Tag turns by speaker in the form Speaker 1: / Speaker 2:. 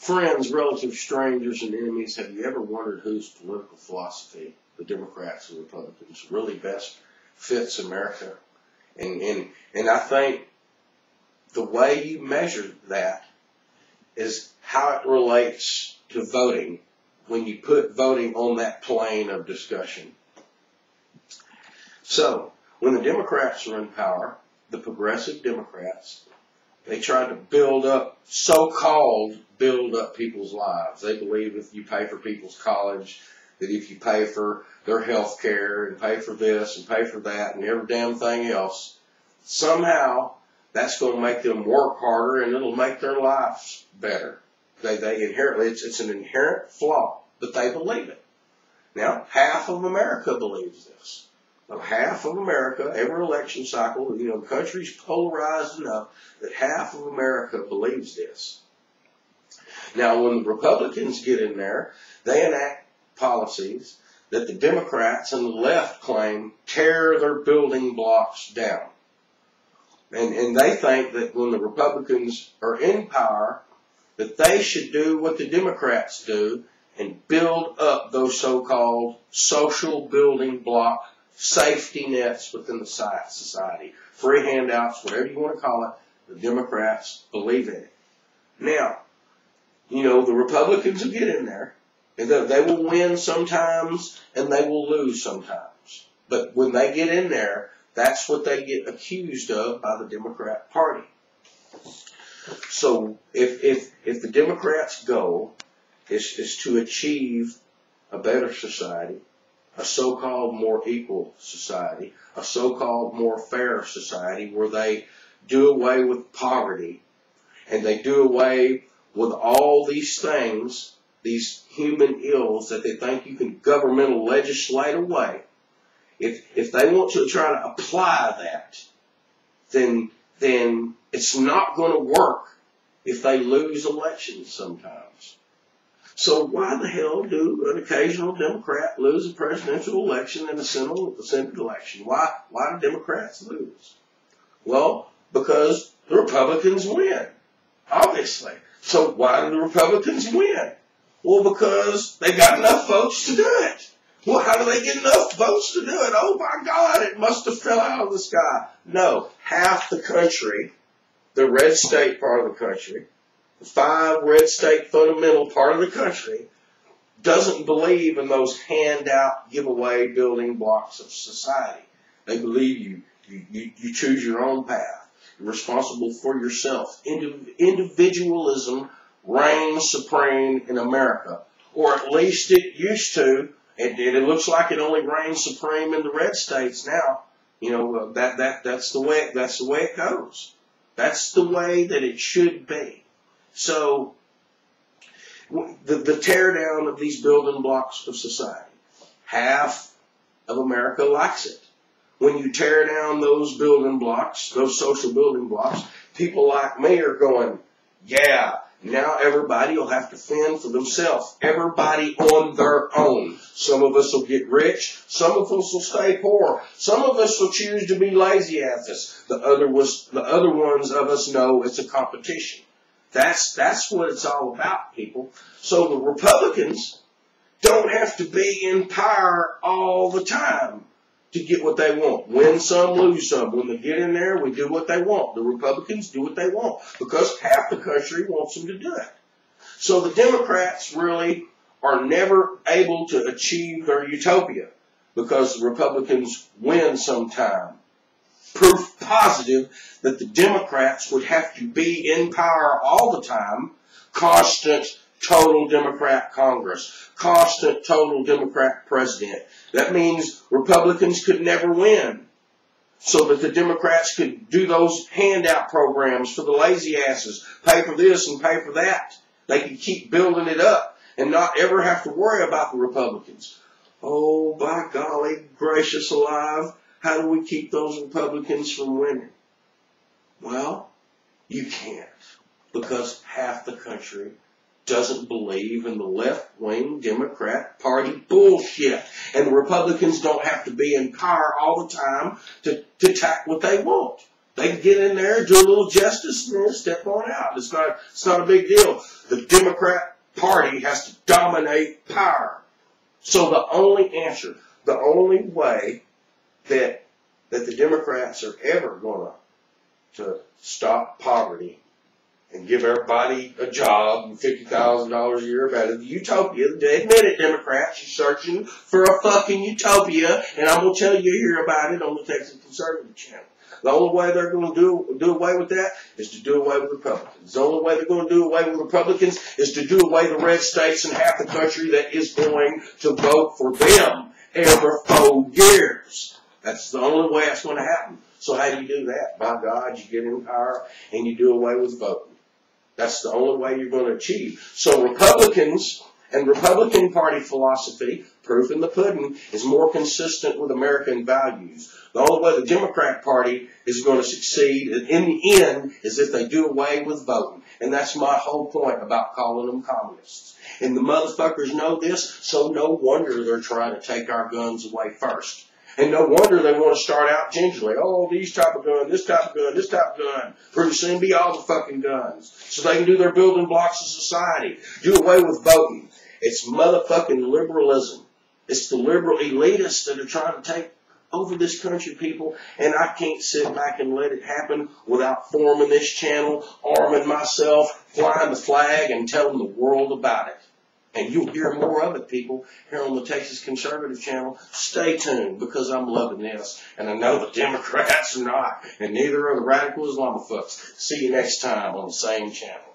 Speaker 1: Friends, relatives, strangers, and enemies, have you ever wondered whose political philosophy, the Democrats and Republicans, really best fits America? And I think the way you measure that is how it relates to voting when you put voting on that plane of discussion. So, when the Democrats are in power, the progressive Democrats, they try to build up, so-called build up people's lives. They believe if you pay for people's college, that if you pay for their health care and pay for this and pay for that and every damn thing else, somehow that's going to make them work harder and it'll make their lives better. They inherently, it's an inherent flaw, but they believe it. Now, half of America believes this. Half of America, every election cycle, the country's polarized enough that half of America believes this. Now, when the Republicans get in there, they enact policies that the Democrats and the left claim tear their building blocks down. And they think that when the Republicans are in power, that they should do what the Democrats do and build up those so-called social building block safety nets within the society. Free handouts, whatever you want to call it, the Democrats believe in it. Now, the Republicans will get in there, and they will win sometimes, and they will lose sometimes. But when they get in there, that's what they get accused of by the Democrat Party. So if the Democrats' goal is to achieve a better society, a so-called more equal society, a so-called more fair society where they do away with poverty and they do away with all these things, these human ills that they think you can governmental legislate away, if they want to try to apply that, then it's not going to work if they lose elections sometimes. So why the hell do an occasional Democrat lose a presidential election and a Senate election? Why do Democrats lose? Well, because the Republicans win, obviously. So why do the Republicans win? Well, because they got enough votes to do it. Well, how do they get enough votes to do it? Oh my God, it must have fell out of the sky. No, half the country, the red state part of the country, the 5 red state fundamental part of the country, doesn't believe in those handout, giveaway building blocks of society. They believe you choose your own path. You're responsible for yourself. Individualism reigns supreme in America, or at least it used to, and it looks like it only reigns supreme in the red states now. That's the way it goes. That's the way that it should be. So, the tear down of these building blocks of society, half of America likes it. When you tear down those building blocks, those social building blocks, people like me are going, yeah, now everybody will have to fend for themselves. Everybody on their own. Some of us will get rich. Some of us will stay poor. Some of us will choose to be lazy asses. The other ones of us know it's a competition. That's what it's all about, people. So the Republicans don't have to be in power all the time to get what they want. Win some, lose some. When they get in there, we do what they want. The Republicans do what they want because half the country wants them to do it. So the Democrats really are never able to achieve their utopia because the Republicans win sometime. Proof positive that the Democrats would have to be in power all the time. Constant, total Democrat Congress. Constant, total Democrat president. That means Republicans could never win. So that the Democrats could do those handout programs for the lazy asses. Pay for this and pay for that. They could keep building it up and not ever have to worry about the Republicans. Oh, by golly gracious alive. How do we keep those Republicans from winning? Well, you can't, because half the country doesn't believe in the left-wing Democrat Party bullshit. And the Republicans don't have to be in power all the time to tack what they want. They can get in there, do a little justice, and then step on out. It's not a big deal. The Democrat Party has to dominate power. So the only answer, the only way that the Democrats are ever going to stop poverty and give everybody a job and $50,000 a year about it, the utopia, they admit it, Democrats, you're searching for a fucking utopia, and I'm going to tell you here about it on the Texas Conservative channel. The only way they're going to do away with that is to do away with Republicans. The only way they're going to do away with Republicans is to do away the red states and half the country that is going to vote for them every 4 years. That's the only way it's going to happen. So how do you do that? By God, you get in power and you do away with voting. That's the only way you're going to achieve. So Republicans and Republican Party philosophy, proof in the pudding, is more consistent with American values. The only way the Democrat Party is going to succeed in the end is if they do away with voting. And that's my whole point about calling them communists. And the motherfuckers know this, so no wonder they're trying to take our guns away first. And no wonder they want to start out gingerly. Oh, these type of gun, this type of gun, this type of gun. Pretty soon be all the fucking guns. So they can do their building blocks of society. Do away with voting. It's motherfucking liberalism. It's the liberal elitists that are trying to take over this country, people. And I can't sit back and let it happen without forming this channel, arming myself, flying the flag, and telling the world about it. And you'll hear more of it, people, here on the Texas Conservative channel. Stay tuned, because I'm loving this. And I know the Democrats are not. And neither are the radical Islamophobes. See you next time on the same channel.